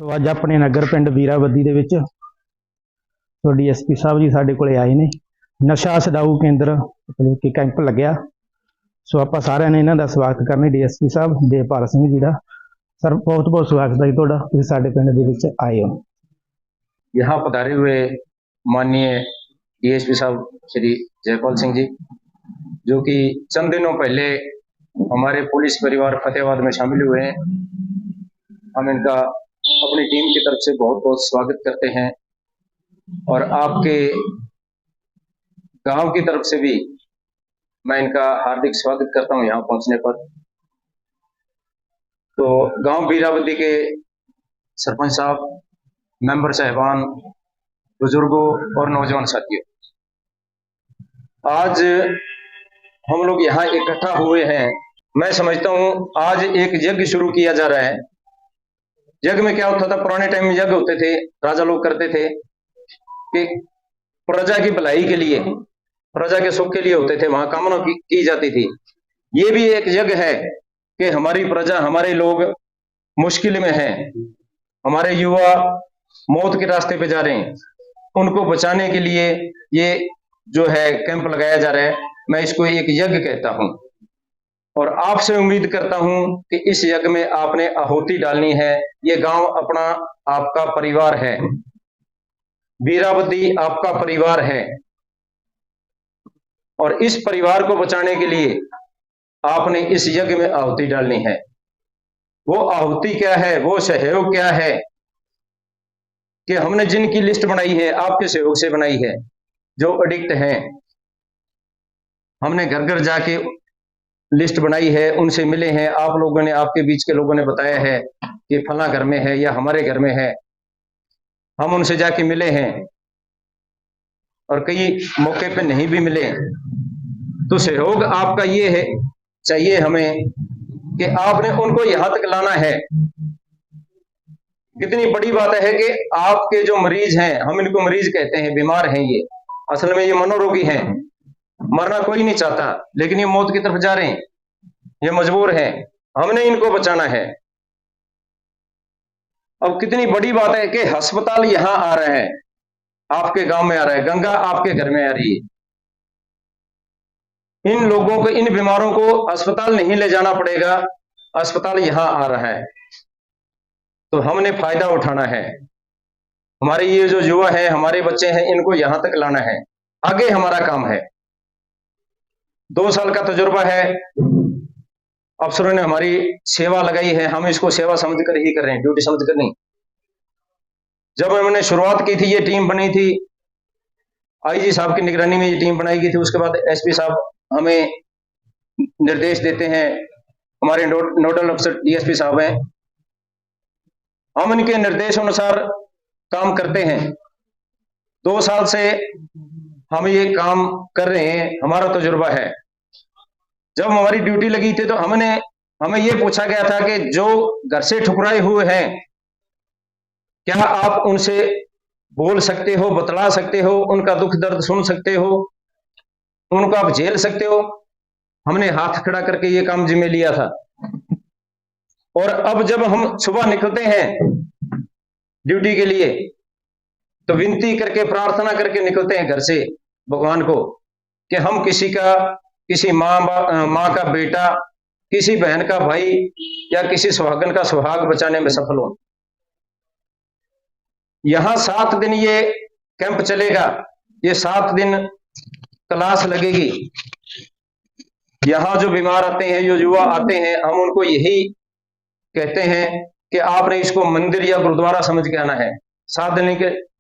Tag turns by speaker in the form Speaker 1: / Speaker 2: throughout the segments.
Speaker 1: तो अज अपने नगर पिंड वीरावदी दे विच तो DSP साहब जी साडे कोले आए ने। नशा छडाऊ केंद्र मतलब कि कैंप लग्या। सो आपां सारिआं ने इन्हां दा स्वागत करने DSP साहब देवपाल सिंह जी दा। सर बहुत बहुत स्वागत है तुहाडा, तुसीं साडे पिंड दे विच आए हो।
Speaker 2: यहाँ पधारे हुए माननीय DSP साहब श्री जयपाल सिंह जी, जो कि चंद दिनों पहले हमारे पुलिस परिवार फतेहाबाद में शामिल हुए हैं, हम इनका अपनी टीम की तरफ से बहुत बहुत स्वागत करते हैं। और आपके गांव की तरफ से भी मैं इनका हार्दिक स्वागत करता हूं यहाँ पहुंचने पर। तो गांव वीरावदी के सरपंच साहब, मेंबर साहिबान, बुजुर्गों और नौजवान साथियों, आज हम लोग यहाँ इकट्ठा हुए हैं। मैं समझता हूँ आज एक यज्ञ शुरू किया जा रहा है। यज्ञ में क्या होता था, पुराने टाइम में यज्ञ होते थे, राजा लोग करते थे कि प्रजा की भलाई के लिए, प्रजा के सुख के लिए होते थे, वहां कामना की जाती थी। ये भी एक यज्ञ है कि हमारी प्रजा, हमारे लोग मुश्किल में हैं, हमारे युवा मौत के रास्ते पे जा रहे हैं, उनको बचाने के लिए ये जो है कैंप लगाया जा रहा है। मैं इसको एक यज्ञ कहता हूं और आपसे उम्मीद करता हूं कि इस यज्ञ में आपने आहुति डालनी है। ये गांव अपना, आपका परिवार है, वीरावदी आपका परिवार है और इस परिवार को बचाने के लिए आपने इस यज्ञ में आहुति डालनी है। वो आहुति क्या है, वो सहयोग क्या है कि हमने जिनकी लिस्ट बनाई है, आपके सहयोग से बनाई है, जो एडिक्ट हैं, हमने घर घर जाके लिस्ट बनाई है, उनसे मिले हैं। आप लोगों ने, आपके बीच के लोगों ने बताया है कि फला घर में है या हमारे घर में है, हम उनसे जाके मिले हैं और कई मौके पे नहीं भी मिले। तो सहयोग आपका ये है, चाहिए हमें कि आपने उनको यहां तक लाना है। कितनी बड़ी बात है कि आपके जो मरीज हैं, हम इनको मरीज कहते हैं, बीमार हैं, ये असल में ये मनोरोगी हैं, मरना कोई नहीं चाहता, लेकिन ये मौत की तरफ जा रहे हैं, ये मजबूर हैं, हमने इनको बचाना है। अब कितनी बड़ी बात है कि अस्पताल यहां आ रहा है, आपके गांव में आ रहा है, गंगा आपके घर में आ रही है। इन लोगों को, इन बीमारों को अस्पताल नहीं ले जाना पड़ेगा, अस्पताल यहां आ रहा है, तो हमने फायदा उठाना है। हमारे ये जो युवा है, हमारे बच्चे हैं, इनको यहां तक लाना है, आगे हमारा काम है। 2 साल का तजुर्बा है, अफसरों ने हमारी सेवा लगाई है, हम इसको सेवा समझकर ही कर रहे हैं, ड्यूटी समझकर नहीं। जब हमने शुरुआत की थी, ये टीम बनी थी, IG साहब की निगरानी में ये टीम बनाई गई थी। उसके बाद SP साहब हमें निर्देश देते हैं, हमारे नोडल अफसर DSP साहब हैं, हम इनके निर्देश अनुसार काम करते हैं। 2 साल से हम ये काम कर रहे हैं, हमारा तजुर्बा है। जब हमारी ड्यूटी लगी थी तो हमें ये पूछा गया था कि जो घर से ठुकराए हुए हैं, क्या आप उनसे बोल सकते हो, बतला सकते हो, उनका दुख दर्द सुन सकते हो, उनको आप झेल सकते हो? हमने हाथ खड़ा करके ये काम जिम्मे लिया था। और अब जब हम सुबह निकलते हैं ड्यूटी के लिए, तो विनती करके, प्रार्थना करके निकलते हैं घर से भगवान को कि हम किसी माँ का बेटा, किसी बहन का भाई या किसी सुहागन का सुहाग बचाने में सफल हो। यहां 7 दिन ये कैंप चलेगा, ये 7 दिन क्लास लगेगी। यहां जो बीमार आते हैं, जो युवा आते हैं, हम उनको यही कहते हैं कि आपने इसको मंदिर या गुरुद्वारा समझ के आना है। 7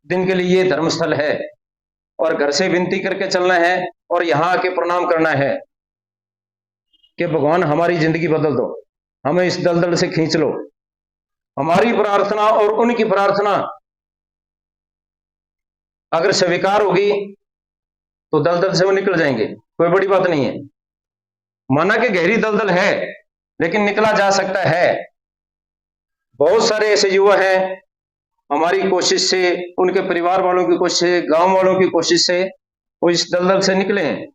Speaker 2: दिन के लिए ये धर्मस्थल है और घर से विनती करके चलना है और यहां आके प्रणाम करना है कि भगवान हमारी जिंदगी बदल दो, हमें इस दलदल से खींच लो। हमारी प्रार्थना और उनकी प्रार्थना अगर स्वीकार होगी तो दलदल से वो निकल जाएंगे, कोई बड़ी बात नहीं है। माना कि गहरी दलदल है, लेकिन निकला जा सकता है। बहुत सारे ऐसे युवा हैं, हमारी कोशिश से, उनके परिवार वालों की कोशिश से, गांव वालों की कोशिश से वो इस दलदल से निकले हैं।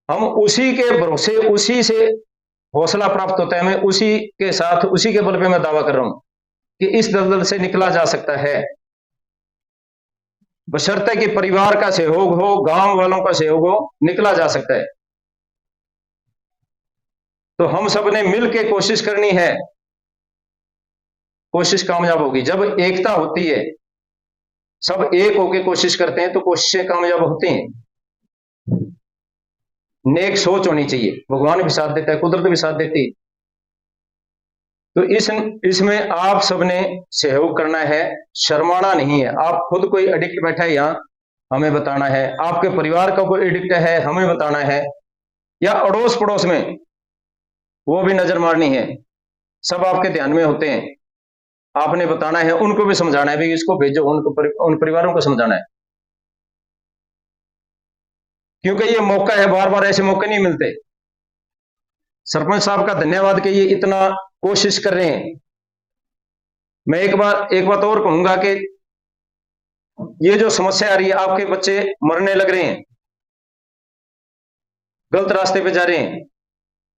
Speaker 2: हम उसी के भरोसे, उसी से हौसला प्राप्त होता है, मैं उसी के साथ, उसी के बल पे मैं दावा कर रहा हूं कि इस दलदल से निकला जा सकता है, बशर्ते कि परिवार का सहयोग हो, गांव वालों का सहयोग हो, निकला जा सकता है। तो हम सब ने मिल के कोशिश करनी है, कोशिश कामयाब होगी। जब एकता होती है, सब एक होकर कोशिश करते हैं, तो कोशिशें कामयाब होती हैं। नेक सोच होनी चाहिए, भगवान भी साथ देता है, कुदरत भी साथ देती है। तो इसमें आप सबने सहयोग करना है, शर्माना नहीं है। आप खुद कोई एडिक्ट बैठा है यहाँ, हमें बताना है। आपके परिवार का कोई एडिक्ट है, हमें बताना है। या अड़ोस पड़ोस में, वो भी नजर मारनी है। सब आपके ध्यान में होते हैं, आपने बताना है, उनको भी समझाना है, भाई इसको भेजो, उन परिवारों को समझाना है। क्योंकि ये मौका है, बार बार ऐसे मौके नहीं मिलते। सरपंच साहब का धन्यवाद कि ये इतना कोशिश कर रहे हैं। मैं एक बात और कहूंगा कि ये जो समस्या आ रही है, आपके बच्चे मरने लग रहे हैं, गलत रास्ते पे जा रहे हैं,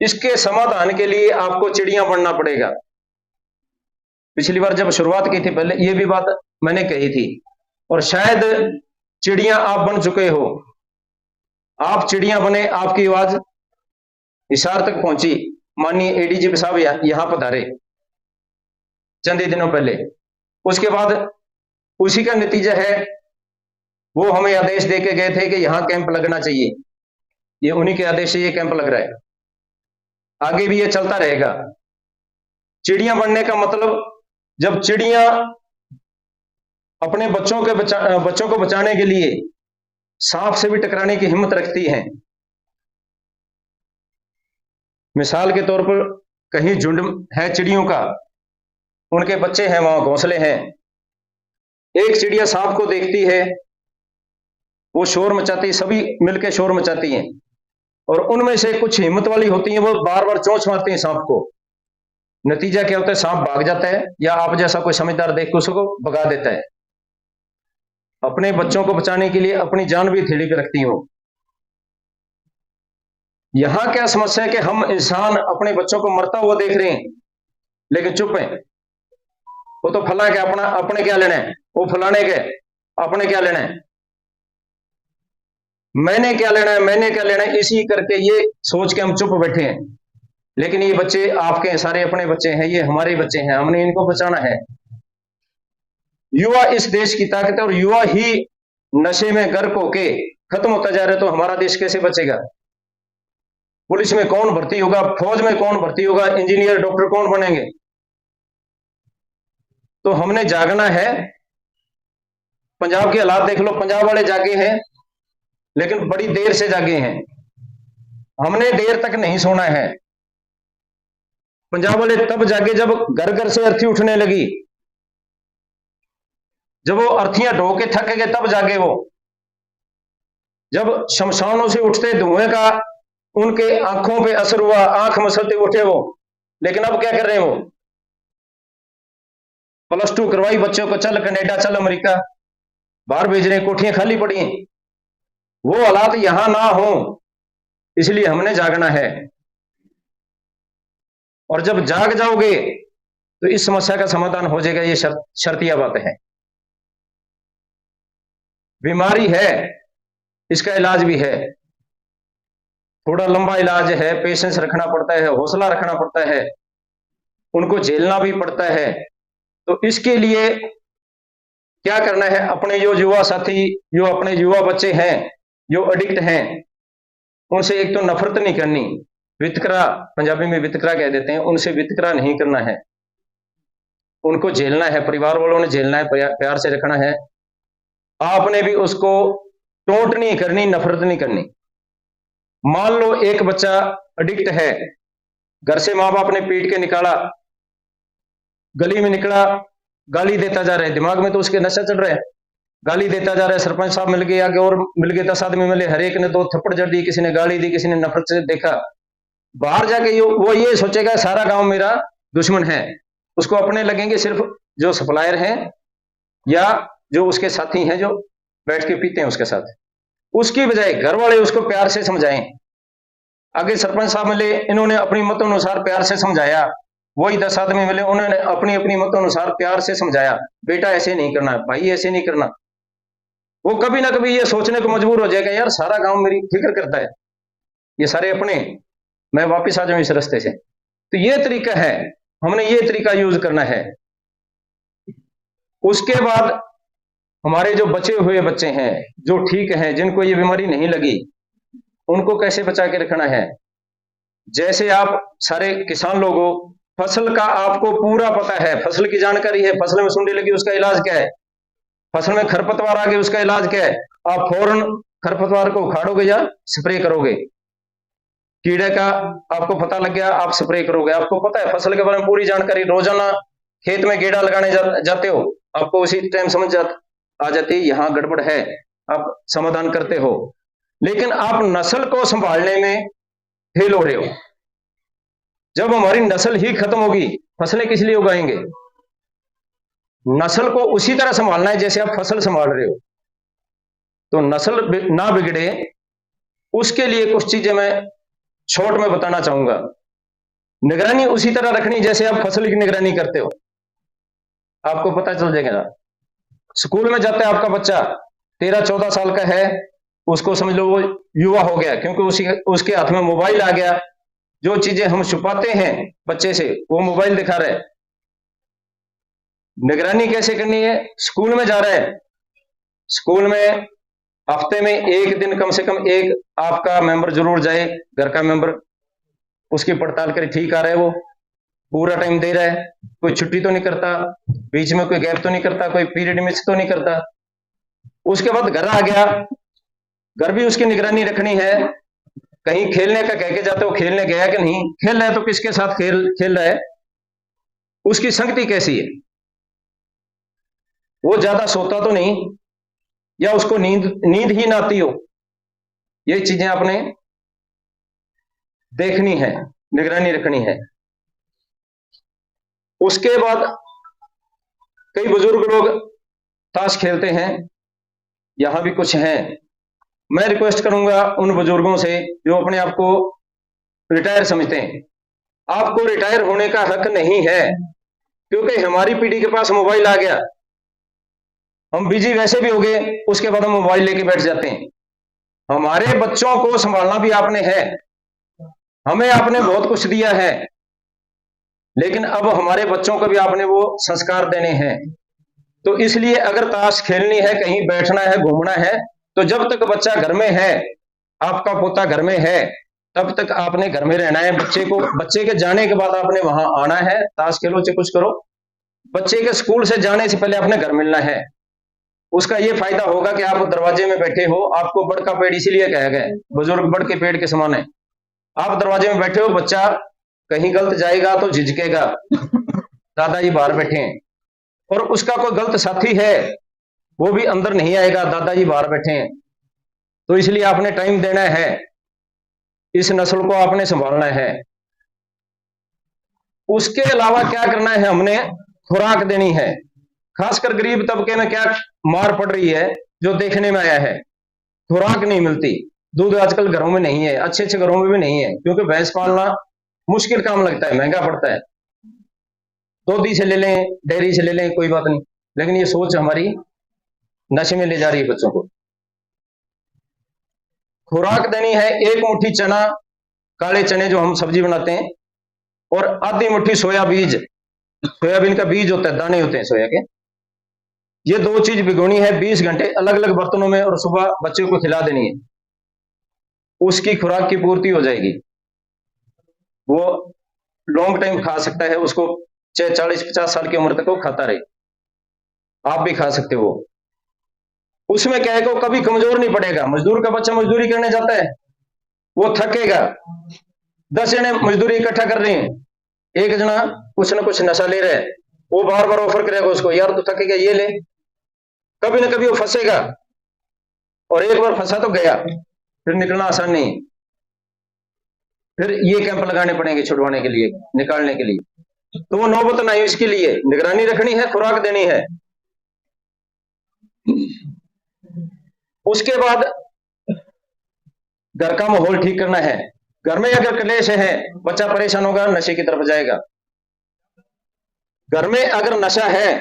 Speaker 2: इसके समाधान के लिए आपको चिड़िया बनना पड़ेगा। पिछली बार जब शुरुआत की थी, पहले ये भी बात मैंने कही थी, और शायद चिड़िया आप बन चुके हो। आप चिड़िया बने, आपकी आवाज हिसार तक पहुंची। माननीय एडीजीपी साहब यहां पधारे चंद ही दिनों पहले। उसके बाद उसी का नतीजा है, वो हमें आदेश दे के गए थे कि यहां कैंप लगना चाहिए। ये उन्हीं के आदेश से ये कैंप लग रहा है, आगे भी ये चलता रहेगा। चिड़िया बनने का मतलब, जब चिड़िया अपने बच्चों को बचाने के लिए सांप से भी टकराने की हिम्मत रखती हैं। मिसाल के तौर पर, कहीं झुंड है चिड़ियों का, उनके बच्चे हैं, वहां घोंसले हैं, एक चिड़िया सांप को देखती है, वो शोर मचाती है, सभी मिलकर शोर मचाती हैं, और उनमें से कुछ हिम्मत वाली होती हैं, वो बार बार चोंच मारती हैं सांप को। नतीजा क्या होता है, सांप भाग जाता है, या आप जैसा कोई समझदार देख के उसको भगा देता है। अपने बच्चों को बचाने के लिए अपनी जान भी हथेली पे रखती हो। यहां क्या समस्या है कि हम इंसान अपने बच्चों को मरता हुआ देख रहे हैं, लेकिन चुप है। वो तो फला के अपने क्या लेना है, वो फलाने के अपने क्या लेना है, मैंने क्या लेना है, मैंने क्या लेना है, इसी करके ये सोच के हम चुप बैठे हैं। लेकिन ये बच्चे आपके सारे अपने बच्चे हैं, ये हमारे बच्चे हैं, हमने इनको बचाना है। युवा इस देश की ताकत है, और युवा ही नशे में गर्क होके खत्म होता जा रहा है, तो हमारा देश कैसे बचेगा? पुलिस में कौन भर्ती होगा, फौज में कौन भर्ती होगा, इंजीनियर डॉक्टर कौन बनेंगे? तो हमने जागना है। पंजाब के हालात देख लो, पंजाब वाले जागे हैं, लेकिन बड़ी देर से जागे हैं। हमने देर तक नहीं सोना है। पंजाब वाले तब जागे जब घर घर से अर्थी उठने लगी, जब वो अर्थियां ढो के थक गए, तब जागे वो। जब शमशानों से उठते धुएं का उनके आंखों पे असर हुआ, आंख मसलते उठे वो। लेकिन अब क्या कर रहे हैं वो? +2 करवाई बच्चों को, चल कनाडा, चल अमेरिका, बाहर भेज रहे हैं, कोठियां खाली पड़ी हैं। वो हालात यहां ना हो, इसलिए हमने जागना है। और जब जाग जाओगे तो इस समस्या का समाधान हो जाएगा, ये शर्तिया बात है। बीमारी है, इसका इलाज भी है, थोड़ा लंबा इलाज है, पेशेंस रखना पड़ता है, हौसला रखना पड़ता है, उनको झेलना भी पड़ता है। तो इसके लिए क्या करना है, अपने जो युवा साथी, जो अपने युवा बच्चे हैं, जो एडिक्ट हैं, उनसे एक तो नफरत नहीं करनी, वितकरा, पंजाबी में वितकरा कह देते हैं, उनसे वितकरा नहीं करना है। उनको झेलना है, परिवार वालों ने झेलना है, प्यार से रखना है। आपने भी उसको टोंट नहीं करनी, नफरत नहीं करनी। मान लो एक बच्चा एडिक्ट है, घर से माँ बाप ने पीट के निकाला, गली में निकला, गाली देता जा रहा है, दिमाग में तो उसके नशा चल रहा है, गाली देता जा रहा है। सरपंच साहब मिल गए, आगे और मिल गए, 10 आदमी मिले, हर एक ने 2 थप्पड़ जड़ दी, किसी ने गाली दी, किसी ने नफरत से देखा। बाहर जाके वो ये सोचेगा सारा गांव मेरा दुश्मन है। उसको अपने लगेंगे सिर्फ जो सप्लायर हैं या जो उसके साथी हैं, जो बैठ के पीते हैं उसके साथ। उसकी बजाय घर वाले उसको प्यार से समझाएं। आगे सरपंच साहब मिले, इन्होंने अपनी मत अनुसार प्यार से समझाया, वही 10 आदमी मिले, उन्होंने अपनी अपनी मत अनुसार प्यार से समझाया, बेटा ऐसे नहीं करना, भाई ऐसे नहीं करना। वो कभी ना कभी ये सोचने को मजबूर हो जाएगा, यार सारा गांव मेरी फिक्र करता है, ये सारे अपने, मैं वापस आ जाऊं इस रास्ते से। तो ये तरीका है, हमने ये तरीका यूज करना है। उसके बाद हमारे जो बचे हुए बच्चे हैं, जो ठीक हैं, जिनको ये बीमारी नहीं लगी, उनको कैसे बचा के रखना है। जैसे आप सारे किसान लोग हो, फसल का आपको पूरा पता है, फसल की जानकारी है, फसल में सुंडी लगी उसका इलाज क्या है, फसल में खरपतवार आ गए उसका इलाज क्या है। आप फौरन खरपतवार को उखाड़ोगे या स्प्रे करोगे, कीड़े का आपको पता लग गया, आप स्प्रे करोगे। आपको पता है फसल के बारे में पूरी जानकारी, रोजाना खेत में गेड़ा लगाने जाते हो, आपको उसी टाइम समझ आ जाती है यहाँ गड़बड़ है, आप समाधान करते हो। लेकिन आप नस्ल को संभालने में फेल हो रहे हो। जब हमारी नस्ल ही खत्म होगी, फसलें किस लिए उगाएंगे। नस्ल को उसी तरह संभालना है जैसे आप फसल संभाल रहे हो। तो नस्ल ना बिगड़े, उसके लिए कुछ चीजें मैं शॉर्ट में बताना चाहूंगा। निगरानी उसी तरह रखनी जैसे आप फसल की निगरानी करते हो। आपको पता चल जाएगा, स्कूल में जाता है आपका बच्चा 13-14 साल का है, उसको समझ लो वो युवा हो गया, क्योंकि उसके हाथ में मोबाइल आ गया। जो चीजें हम छुपाते हैं बच्चे से, वो मोबाइल दिखा रहा है। निगरानी कैसे करनी है। स्कूल में जा रहा है, स्कूल में हफ्ते में एक दिन कम से कम एक आपका मेंबर जरूर जाए, घर का मेंबर, उसकी पड़ताल करे, ठीक आ रहा है, वो पूरा टाइम दे रहा है, कोई छुट्टी तो नहीं करता, बीच में कोई गैप तो नहीं करता, कोई पीरियड मिस तो नहीं करता। उसके बाद घर आ गया, घर भी उसकी निगरानी रखनी है। कहीं खेलने का कह के जाते हो, खेलने गया कि नहीं, खेल रहा है तो किसके साथ खेल रहा है, उसकी संगति कैसी है, वो ज्यादा सोता तो नहीं, या उसको नींद ही ना आती हो। ये चीजें आपने देखनी है, निगरानी रखनी है। उसके बाद कई बुजुर्ग लोग ताश खेलते हैं, यहां भी कुछ हैं। मैं रिक्वेस्ट करूंगा उन बुजुर्गों से जो अपने आप को रिटायर समझते हैं, आपको रिटायर होने का हक नहीं है, क्योंकि हमारी पीढ़ी के पास मोबाइल आ गया, हम बिजी वैसे भी हो गए, उसके बाद हम मोबाइल लेके बैठ जाते हैं। हमारे बच्चों को संभालना भी आपने है, हमें आपने बहुत कुछ दिया है, लेकिन अब हमारे बच्चों को भी आपने वो संस्कार देने हैं। तो इसलिए अगर ताश खेलनी है, कहीं बैठना है, घूमना है, तो जब तक बच्चा घर में है, आपका पोता घर में है, तब तक आपने घर में रहना है। बच्चे के जाने के बाद आपने वहां आना है, ताश खेलो चाहे कुछ करो। बच्चे के स्कूल से जाने से पहले आपने घर मिलना है। उसका ये फायदा होगा कि आप दरवाजे में बैठे हो, आपको बड़ का पेड़ इसीलिए कहा गया है, बुजुर्ग बड़ के पेड़ के समान है। आप दरवाजे में बैठे हो, बच्चा कहीं गलत जाएगा तो झिझकेगा, दादाजी बाहर बैठे हैं, और उसका कोई गलत साथी है, वो भी अंदर नहीं आएगा, दादाजी बाहर बैठे हैं। तो इसलिए आपने टाइम देना है, इस नस्ल को आपने संभालना है। उसके अलावा क्या करना है, हमने खुराक देनी है। खासकर गरीब तबके में क्या मार पड़ रही है, जो देखने में आया है, खुराक नहीं मिलती। दूध आजकल घरों में नहीं है, अच्छे अच्छे घरों में भी नहीं है, क्योंकि भैंस पालना मुश्किल काम लगता है, महंगा पड़ता है। दूधी से ले लें, डेयरी से ले लें, कोई बात नहीं, लेकिन ये सोच हमारी नशे में ले जा रही है बच्चों को। खुराक देनी है, एक मुट्ठी चना, काले चने जो हम सब्जी बनाते हैं, और आधी मुट्ठी सोया बीज, सोयाबीन का बीज होता है, दाने होते हैं सोया के। ये दो चीज भिगोनी है 20 घंटे अलग अलग बर्तनों में, और सुबह बच्चे को खिला देनी है। उसकी खुराक की पूर्ति हो जाएगी, वो लॉन्ग टाइम खा सकता है, उसको चाहे 40-50 साल की उम्र तक वो खाता रहे, आप भी खा सकते हो। उसमें क्या है कि वो कभी कमजोर नहीं पड़ेगा। मजदूर का बच्चा मजदूरी करने जाता है, वो थकेगा, 10 जने मजदूरी इकट्ठा कर रहे हैं, एक जना कुछ ना कुछ नशा ले रहा है, वो बार बार ऑफर करेगा उसको, यार तू थकेगा ये ले, कभी ना कभी वो फंसेगा, और एक बार फंसा तो गया, फिर निकलना आसान नहीं। फिर ये कैंप लगाने पड़ेंगे छुड़वाने के लिए, निकालने के लिए। तो वो नौबत ना, इसके लिए निगरानी रखनी है, खुराक देनी है। उसके बाद घर का माहौल ठीक करना है। घर में अगर क्लेश है, बच्चा परेशान होगा, नशे की तरफ जाएगा। घर में अगर नशा है,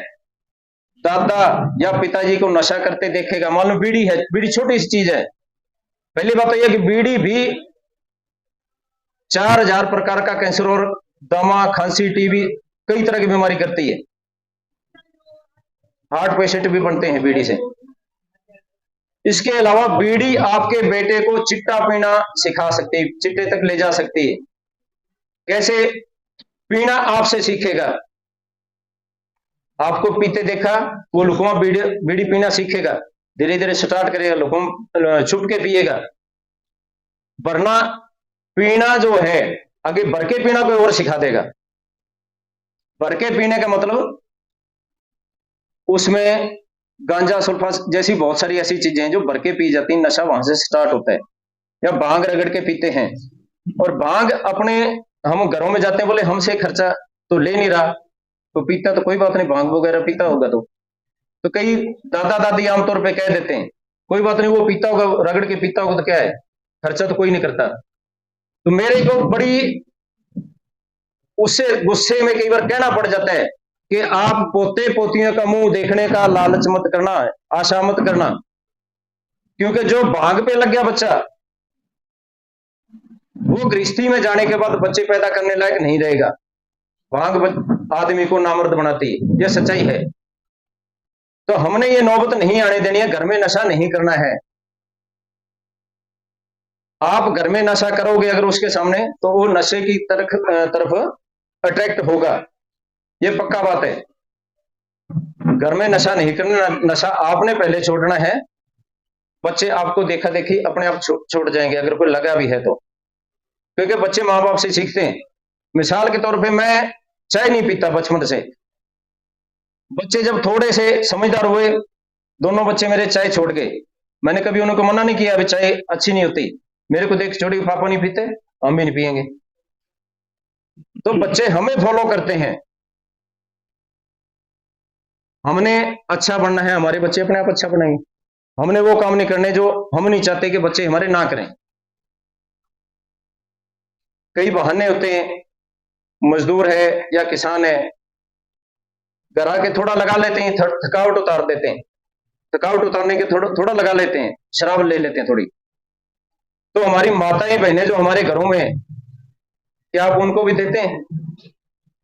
Speaker 2: दादा या पिताजी को नशा करते देखेगा, मान लो बीड़ी है, बीड़ी छोटी सी चीज है। पहली बात तो यह कि बीड़ी भी 4000 प्रकार का कैंसर और दमा, खांसी, टीबी, कई तरह की बीमारी करती है। हार्ट पेशेंट भी बनते हैं बीड़ी से। इसके अलावा बीड़ी आपके बेटे को चिट्टा पीना सिखा सकती है, चिट्टे तक ले जा सकती है। कैसे पीना आपसे सीखेगा, आपको पीते देखा वो लुकमा बीड़ी पीना सीखेगा, धीरे धीरे स्टार्ट करेगा, लुकम छुप के पिएगा। वरना पीना जो है आगे भर के पीना कोई और सिखा देगा। भर के पीने का मतलब उसमें गांजा, सुल्फा जैसी बहुत सारी ऐसी चीजें हैं जो भर के पी जाती हैं, नशा वहां से स्टार्ट होता है। या भांग रगड़ के पीते हैं, और भांग अपने हम घरों में जाते हैं, बोले हमसे खर्चा तो ले नहीं रहा, तो पीता तो कोई बात नहीं, भांग वगैरह पीता होगा तो कई दादा दादी आमतौर पे कह देते हैं कोई बात नहीं, वो पीता होगा, रगड़ के पीता होगा तो क्या है, खर्चा तो कोई नहीं करता। तो मेरे को बड़ी उससे गुस्से में कई बार कहना पड़ जाता है कि आप पोते पोतियों का मुंह देखने का लालच मत करना, आशा मत करना, क्योंकि जो भांग पे लग गया बच्चा, वो गृहस्थी में जाने के बाद बच्चे पैदा करने लायक नहीं रहेगा। भांग आदमी को नामर्द बनाती है, यह सच्चाई है। तो हमने ये नौबत नहीं आने देनी है, घर में नशा नहीं करना है। आप घर में नशा करोगे अगर उसके सामने, तो वो नशे की तरफ अट्रैक्ट होगा, ये पक्का बात है। घर में नशा नहीं करना, नशा आपने पहले छोड़ना है। बच्चे आपको देखा देखी अपने आप छोड़ जाएंगे अगर कोई लगा भी है तो, क्योंकि बच्चे माँ बाप से सीखते हैं। मिसाल के तौर पे मैं चाय नहीं पीता बचपन से, बच्चे जब थोड़े से समझदार हुए, दोनों बच्चे मेरे चाय छोड़ गए, मैंने कभी उनको मना नहीं किया अभी चाय अच्छी नहीं होती, मेरे को देख छोड़ी पापा नहीं पीते, हम भी नहीं पियेंगे। तो बच्चे हमें फॉलो करते हैं, हमने अच्छा बनना है, हमारे बच्चे अपने आप अच्छा बनेंगे। हमने वो काम नहीं करने जो हम नहीं चाहते कि बच्चे हमारे ना करें। कई बहाने होते हैं, मजदूर है या किसान है, घर आके थोड़ा लगा लेते हैं, थकावट उतार देते हैं, थकावट उतारने के थोड़ा लगा लेते हैं, शराब ले लेते हैं थोड़ी। तो हमारी माताएं बहनें जो हमारे घरों में, क्या आप उनको भी देते हैं?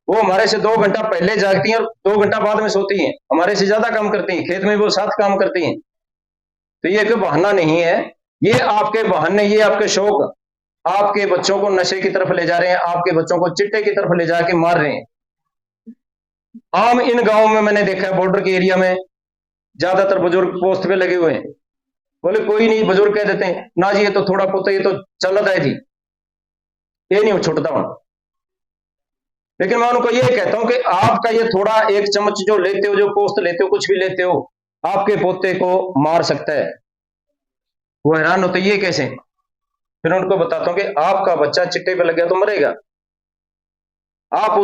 Speaker 2: वो हमारे से 2 घंटा पहले जागती हैं और 2 घंटा बाद में सोती हैं, हमारे से ज्यादा काम करती हैं, खेत में वो साथ काम करती हैं। तो ये कोई बहाना नहीं है, ये आपके बहाने, ये आपके शौक आपके बच्चों को नशे की तरफ ले जा रहे हैं, आपके बच्चों को चिट्टे की तरफ ले जाके मार रहे हैं। आम इन गांवों में मैंने देखा है, बॉर्डर के एरिया में ज्यादातर बुजुर्ग पोस्ट पे लगे हुए हैं, बोले कोई नहीं, बुजुर्ग कह देते हैं ना जी ये तो थोड़ा पोता, ये तो चलता है जी, ये नहीं छुटता हूं। लेकिन मैं उनको ये कहता हूं कि आपका ये थोड़ा एक चम्मच जो लेते हो, जो पोस्त लेते हो, कुछ भी लेते हो, आपके पोते को मार सकता है। वो हैरान होते ये कैसे? फिर उनको बताता हूं कि आपका बच्चा चिट्टे पे लग गया तो मरेगा, आप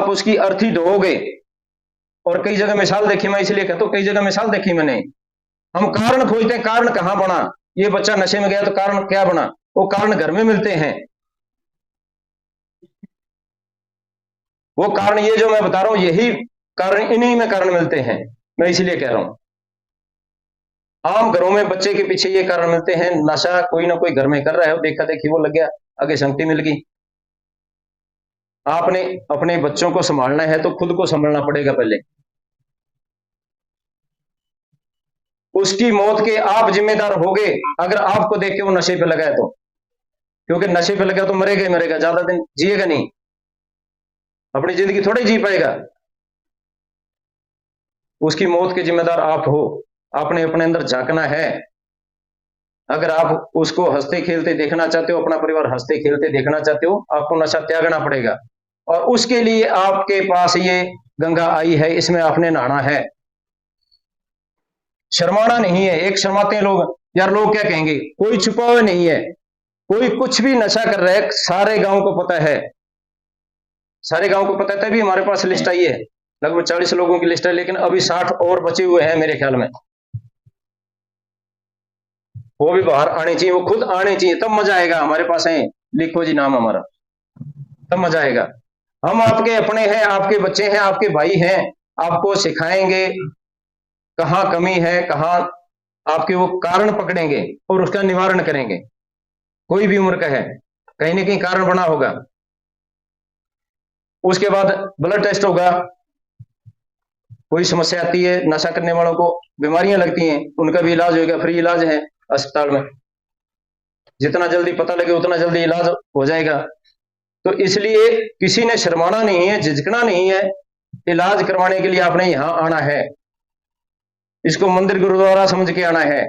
Speaker 2: उसकी अर्थी ढोगे। और कई जगह मिसाल देखी, मैं इसलिए कहता हूं कई जगह मिसाल देखी मैंने, हम कारण खोजते हैं, कारण कहां बना, ये बच्चा नशे में गया तो कारण क्या बना, वो कारण घर में मिलते हैं। वो कारण ये जो मैं बता रहा हूं, यही कारण, इन्हीं में कारण मिलते हैं, मैं इसलिए कह रहा हूं। आम घरों में बच्चे के पीछे ये कारण मिलते हैं, नशा कोई ना कोई घर में कर रहा है, देखा देखी वो लग गया, आगे संगति मिल गई। आपने अपने बच्चों को संभालना है तो खुद को संभालना पड़ेगा पहले, उसकी मौत के आप जिम्मेदार होगे अगर आपको देख के वो नशे पे लगा है तो, क्योंकि नशे पे लगा तो मरेगा ही मरेगा, ज्यादा दिन जिएगा नहीं, अपनी जिंदगी थोड़ी जी पाएगा। उसकी मौत के जिम्मेदार आप हो, आपने अपने अंदर झांकना है। अगर आप उसको हंसते खेलते देखना चाहते हो, अपना परिवार हंसते खेलते देखना चाहते हो, आपको नशा त्यागना पड़ेगा, और उसके लिए आपके पास ये गंगा आई है, इसमें आपने नहाना है, शर्माना नहीं है। एक शर्माते हैं लोग, यार लोग क्या कहेंगे, कोई छुपा हुआ नहीं है, कोई कुछ भी नशा कर रहा है, सारे गांव को पता है, सारे गांव को पता है। तभी हमारे पास लिस्ट आई है, लगभग 40 लोगों की लिस्ट है, लेकिन अभी 60 और बचे हुए हैं मेरे ख्याल में, वो भी बाहर आने चाहिए, वो खुद आने चाहिए, तब मजा आएगा। हमारे पास है, लिखो जी नाम हमारा, तब मजा आएगा। हम आपके अपने हैं, आपके बच्चे हैं, आपके भाई हैं, आपको सिखाएंगे कहाँ कमी है, कहाँ आपके वो कारण पकड़ेंगे और उसका निवारण करेंगे। कोई भी उम्र का है, कहीं ना कहीं कारण बना होगा। उसके बाद ब्लड टेस्ट होगा, कोई समस्या आती है, नशा करने वालों को बीमारियां लगती हैं, उनका भी इलाज होगा, फ्री इलाज है अस्पताल में। जितना जल्दी पता लगे उतना जल्दी इलाज हो जाएगा। तो इसलिए किसी ने शर्माना नहीं है, झिझकना नहीं है, इलाज करवाने के लिए आपने यहां आना है। इसको मंदिर गुरुद्वारा समझ के आना है।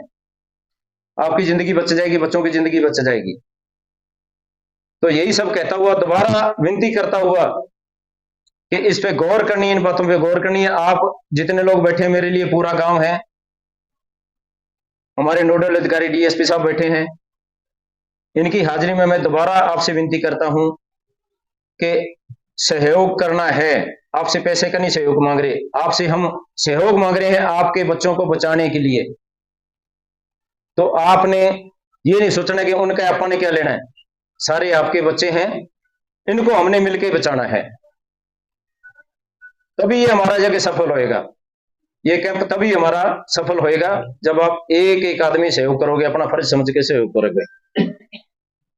Speaker 2: आपकी जिंदगी बच जाएगी, बच्चों की जिंदगी बच जाएगी। तो यही सब कहता हुआ, दोबारा विनती करता हुआ कि इस पे गौर करनी है, इन बातों पे गौर करनी है। आप जितने लोग बैठे, मेरे लिए पूरा गांव है, हमारे नोडल अधिकारी डीएसपी साहब बैठे हैं, इनकी हाजिरी में मैं दोबारा आपसे विनती करता हूं कि सहयोग करना है। आपसे पैसे का नहीं सहयोग मांग रहे, आपसे हम सहयोग मांग रहे हैं आपके बच्चों को बचाने के लिए। तो आपने ये नहीं सोचना कि उनका अपन ने क्या लेना है, सारे आपके बच्चे हैं, इनको हमने मिलकर बचाना है। तभी ये हमारा जगह सफल होएगा, ये कैंप तभी हमारा सफल होएगा जब आप एक एक आदमी सहयोग करोगे, अपना फर्ज समझ के सहयोग करोगे।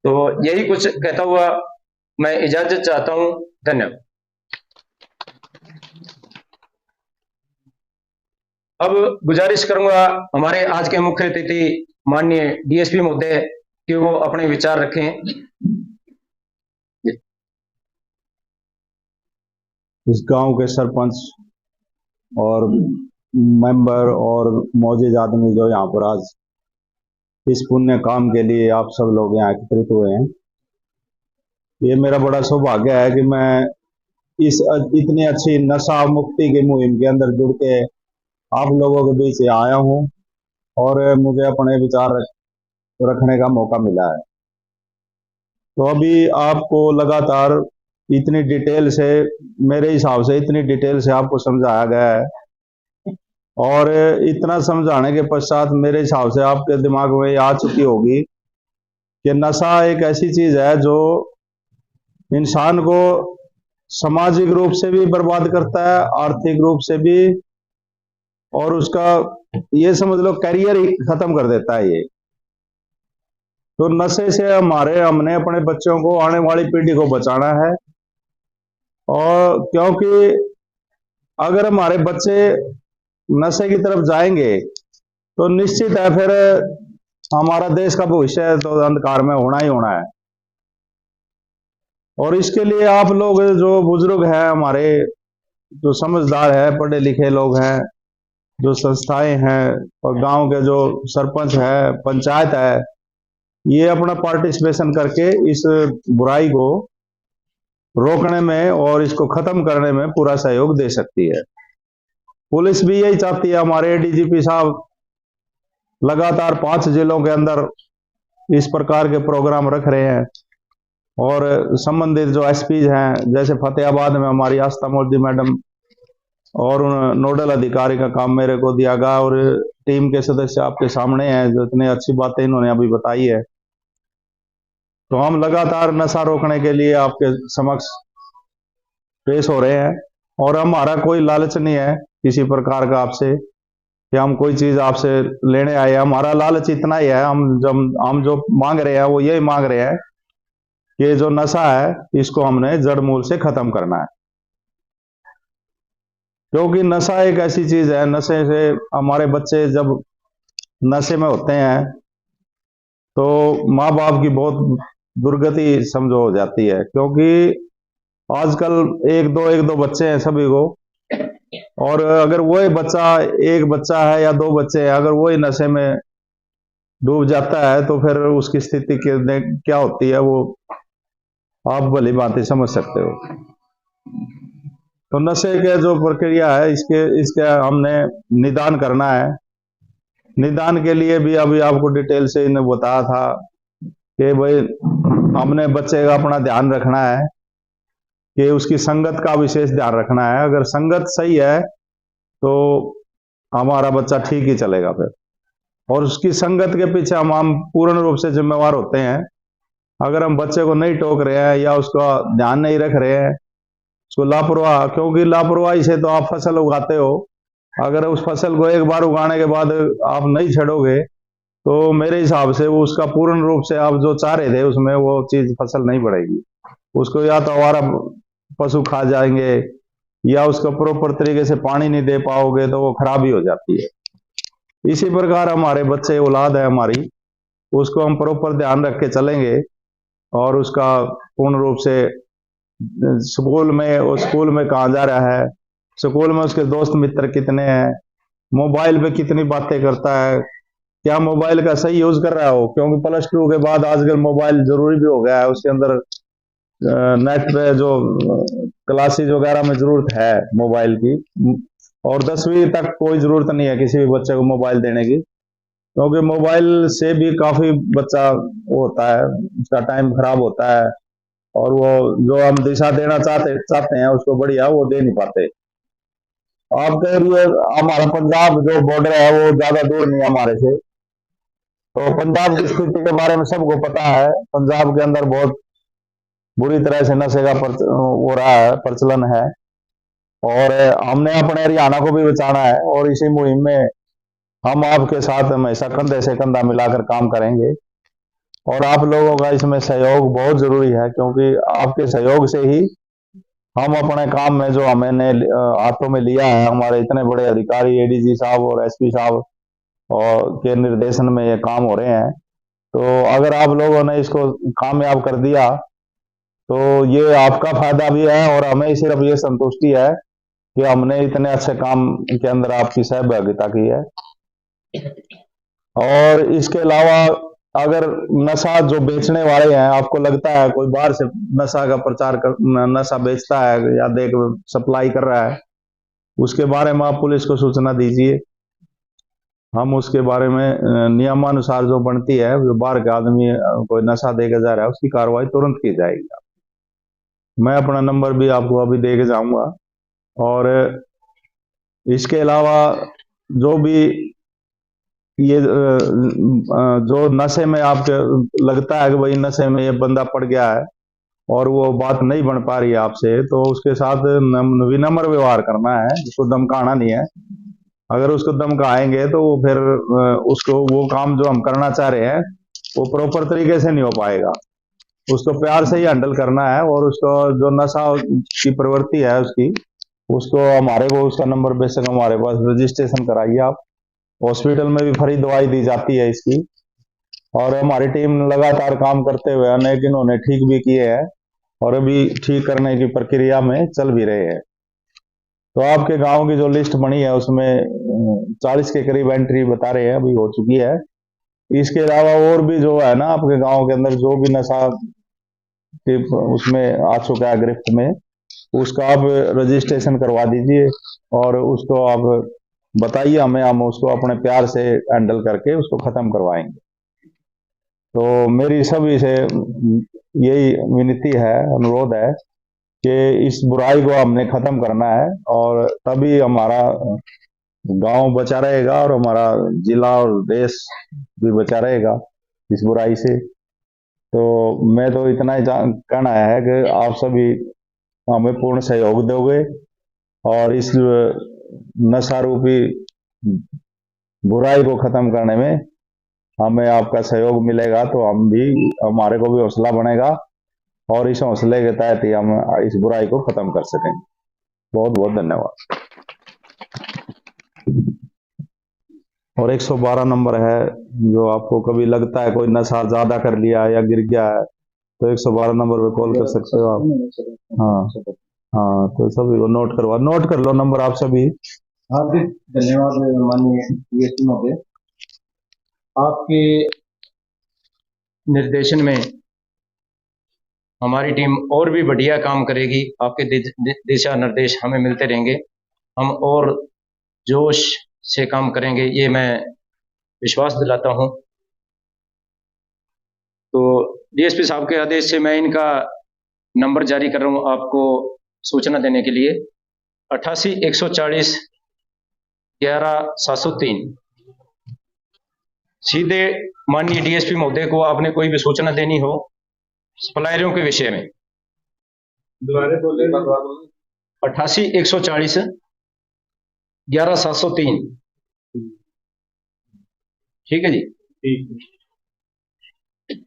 Speaker 2: तो यही कुछ कहता हुआ मैं इजाजत चाहता हूं। धन्यवाद। अब गुजारिश करूंगा हमारे आज के मुख्य अतिथि माननीय डीएसपी महोदय कि वो अपने विचार रखें।
Speaker 3: इस गांव के सरपंच और मेंबर और मौजूद आदमी जो यहाँ पर आज इस पुण्य काम के लिए आप सब लोग यहाँ एकत्रित हुए हैं, ये मेरा बड़ा सौभाग्य है कि मैं इस इतनी अच्छी नशा मुक्ति की मुहिम के अंदर जुड़ के आप लोगों के बीच आया हूँ और मुझे अपने विचार रखने का मौका मिला है। तो अभी आपको लगातार इतनी डिटेल से, मेरे हिसाब से इतनी डिटेल से आपको समझाया गया है और इतना समझाने के पश्चात मेरे हिसाब से आपके दिमाग में आ चुकी होगी कि नशा एक ऐसी चीज है जो इंसान को सामाजिक रूप से भी बर्बाद करता है, आर्थिक रूप से भी, और उसका ये समझ लो करियर ही खत्म कर देता है ये। तो नशे से हमने अपने बच्चों को, आने वाली पीढ़ी को बचाना है। और क्योंकि अगर हमारे बच्चे नशे की तरफ जाएंगे तो निश्चित है फिर हमारा देश का भविष्य तो अंधकार में होना ही होना है। और इसके लिए आप लोग जो बुजुर्ग हैं, हमारे जो समझदार है, पढ़े लिखे लोग हैं, जो संस्थाएं हैं और गांव के जो सरपंच है, पंचायत है, ये अपना पार्टिसिपेशन करके इस बुराई को रोकने में और इसको खत्म करने में पूरा सहयोग दे सकती है। पुलिस भी यही चाहती है। हमारे डीजीपी साहब लगातार 5 जिलों के अंदर इस प्रकार के प्रोग्राम रख रहे हैं और संबंधित जो एसपी हैं, जैसे फतेहाबाद में हमारी आस्था मोदी मैडम और नोडल अधिकारी का काम मेरे को दिया गया और टीम के सदस्य आपके सामने हैं, जो इतनी अच्छी बातें इन्होंने अभी बताई है। तो हम लगातार नशा रोकने के लिए आपके समक्ष पेश हो रहे हैं और हमारा कोई लालच नहीं है किसी प्रकार का आपसे कि हम कोई चीज आपसे लेने आए हैं। हमारा लालच इतना ही है, हम जो मांग रहे हैं वो यही मांग रहे हैं कि जो नशा है इसको हमने जड़ मूल से खत्म करना है। क्योंकि नशा एक ऐसी चीज है, नशे से हमारे बच्चे जब नशे में होते हैं तो माँ बाप की बहुत दुर्गति समझो हो जाती है। क्योंकि आजकल एक दो बच्चे हैं सभी को, और अगर वही बच्चा, एक बच्चा है या 2 बच्चे हैं, अगर वही नशे में डूब जाता है तो फिर उसकी स्थिति क्या होती है वो आप भली भांति समझ सकते हो। तो नशे के जो प्रक्रिया है इसके हमने निदान करना है। निदान के लिए भी अभी आपको डिटेल से इन्हें बताया था कि भाई हमने बच्चे का अपना ध्यान रखना है कि उसकी संगत का विशेष ध्यान रखना है। अगर संगत सही है तो हमारा बच्चा ठीक ही चलेगा फिर, और उसकी संगत के पीछे हम पूर्ण रूप से जिम्मेवार होते हैं। अगर हम बच्चे को नहीं टोक रहे हैं या उसका ध्यान नहीं रख रहे हैं उसको लापरवाह, क्योंकि लापरवाही से तो आप फसल उगाते हो, अगर उस फसल को एक बार उगाने के बाद आप नहीं छेड़ोगे तो मेरे हिसाब से वो उसका पूर्ण रूप से आप जो चाह रहे थे उसमें वो चीज फसल नहीं बढ़ेगी। उसको या तो हमारा पशु खा जाएंगे, या उसका प्रॉपर तरीके से पानी नहीं दे पाओगे तो वो खराब ही हो जाती है। इसी प्रकार हमारे बच्चे औलाद है हमारी, उसको हम प्रॉपर ध्यान रख के चलेंगे और उसका पूर्ण रूप से स्कूल में कहाँ जा रहा है, स्कूल में उसके दोस्त मित्र कितने हैं, मोबाइल पे कितनी बातें करता है, क्या मोबाइल का सही यूज कर रहा हो, क्योंकि +2 के बाद आजकल मोबाइल जरूरी भी हो गया है। उसके अंदर नेट पे जो क्लासेज वगैरह में जरूरत है मोबाइल की, और 10वीं तक कोई जरूरत नहीं है किसी भी बच्चे को मोबाइल देने की, क्योंकि मोबाइल से भी काफी बच्चा वो होता है, उसका टाइम खराब होता है, और वो जो हम दिशा देना चाहते हैं उसको बढ़िया वो दे नहीं पाते। आपके लिए हमारा पंजाब जो बॉर्डर है वो ज्यादा दूर नहीं है हमारे से, तो पंजाब की स्थिति के बारे में सबको पता है। पंजाब के अंदर बहुत बुरी तरह से नशे का हो रहा है, प्रचलन है, और हमने अपने हरियाणा को भी बचाना है, और इसी मुहिम में हम आपके साथ हमेशा कंधे से कंधा मिलाकर काम करेंगे, और आप लोगों का इसमें सहयोग बहुत जरूरी है, क्योंकि आपके सहयोग से ही हम अपने काम में जो हमने हाथों में लिया है, हमारे इतने बड़े अधिकारी एडीजी साहब और एसपी साहब और के निर्देशन में ये काम हो रहे हैं, तो अगर आप लोगों ने इसको कामयाब कर दिया तो ये आपका फायदा भी है, और हमें सिर्फ ये संतुष्टि है कि हमने इतने अच्छे काम के अंदर आपकी सहभागिता की है। और इसके अलावा अगर नशा जो बेचने वाले हैं, आपको लगता है कोई बाहर से नशा का नशा बेचता है या सप्लाई कर रहा है, उसके बारे में आप पुलिस को सूचना दीजिए। हम उसके बारे में नियमानुसार जो बनती है, जो बाहर का आदमी कोई नशा देकर जा रहा है उसकी कार्रवाई तुरंत की जाएगी। मैं अपना नंबर भी आपको अभी दे के जाऊंगा। और इसके अलावा जो भी ये जो नशे में आपके लगता है कि भाई नशे में ये बंदा पड़ गया है और वो बात नहीं बन पा रही है आपसे, तो उसके साथ विनम्र व्यवहार करना है, उसको धमकाना नहीं है। अगर उसको धमकाएंगे तो वो फिर उसको वो काम जो हम करना चाह रहे हैं वो प्रॉपर तरीके से नहीं हो पाएगा। उसको प्यार से ही हैंडल करना है, और उसको जो नशा की प्रवृत्ति है उसको हमारे को उसका नंबर बेशक हमारे पास रजिस्ट्रेशन कराइए आप। हॉस्पिटल में भी फ्री दवाई दी जाती है इसकी, और हमारी टीम लगातार काम करते हुए अनेक इन्होंने ठीक भी किए हैं और अभी ठीक करने की प्रक्रिया में चल भी रहे हैं। तो आपके गांव की जो लिस्ट बनी है उसमें 40 के करीब एंट्री बता रहे हैं अभी हो चुकी है। इसके अलावा और भी जो है ना आपके गांव के अंदर जो भी नशा उसमें आ चुका है गिरफ्त में, उसका आप रजिस्ट्रेशन करवा दीजिए और उसको आप बताइए हमें, हम उसको अपने प्यार से हैंडल करके उसको खत्म करवाएंगे। तो मेरी सभी से यही विनती है, अनुरोध है कि इस बुराई को हमने खत्म करना है, और तभी हमारा गांव बचा रहेगा और हमारा जिला और देश भी बचा रहेगा इस बुराई से। तो मैं तो इतना ही कहना है कि आप सभी हमें पूर्ण सहयोग दोगे और इस नशा रूपी बुराई को खत्म करने में हमें आपका सहयोग मिलेगा, तो हमारे को भी हौसला बनेगा और इस हौसले के तहत ही हम इस बुराई को खत्म कर सकेंगे। बहुत बहुत धन्यवाद। और 112 नंबर है, जो आपको कभी लगता है कोई नशा ज्यादा कर लिया या गिर गया है तो 112 नंबर पे कॉल कर सकते हो आप। हाँ हाँ, तो सभी को नोट कर लो नंबर आप सभी।
Speaker 4: हार्दिक धन्यवाद माननीय डीएसपी महोदय, आपके निर्देशन में हमारी टीम और भी बढ़िया काम करेगी। आपके दिशा निर्देश हमें मिलते रहेंगे, हम और जोश से काम करेंगे, ये मैं विश्वास दिलाता हूं। तो डीएसपी साहब के आदेश से मैं इनका नंबर जारी कर रहा हूं आपको सूचना देने के लिए, 88 140 11 703। सीधे माननीय डीएसपी महोदय को आपने कोई भी सूचना देनी हो सप्लायरों के विषय में, दोबारा बोले। 88 140 11703। ठीक है जी,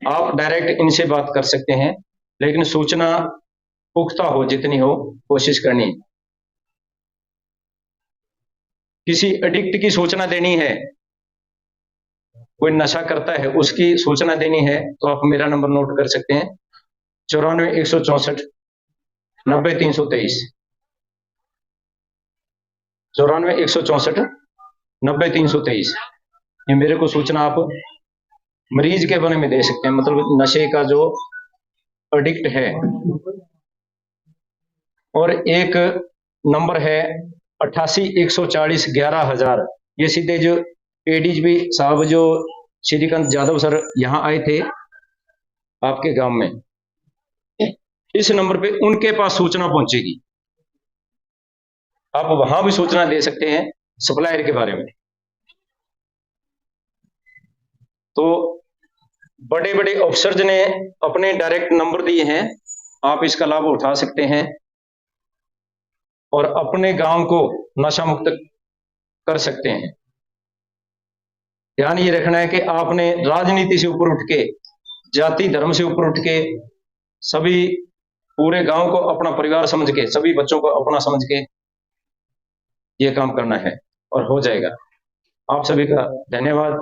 Speaker 4: आप डायरेक्ट इनसे बात कर सकते हैं, लेकिन सूचना पुख्ता हो, जितनी हो कोशिश करनी। किसी एडिक्ट की सूचना देनी है, कोई नशा करता है उसकी सूचना देनी है, तो आप मेरा नंबर नोट कर सकते हैं 94 164 90 323। 94 164 90 323। ये मेरे को सूचना आप मरीज के बारे में दे सकते हैं, मतलब नशे का जो एडिक्ट है। और एक नंबर है 88 140 11000। ये सीधे जो एडीजीपी साहब जो श्रीकांत यादव सर यहाँ आए थे आपके गांव में, इस नंबर पे उनके पास सूचना पहुंचेगी। आप वहां भी सूचना दे सकते हैं सप्लायर के बारे में। तो बड़े बड़े ऑफिसर्स ने अपने डायरेक्ट नंबर दिए हैं, आप इसका लाभ उठा सकते हैं और अपने गांव को नशा मुक्त कर सकते हैं। ध्यान ये रखना है कि आपने राजनीति से ऊपर उठ के, जाति धर्म से ऊपर उठ के, सभी पूरे गांव को अपना परिवार समझ के, सभी बच्चों को अपना समझ के ये काम करना है और हो जाएगा। आप सभी का धन्यवाद।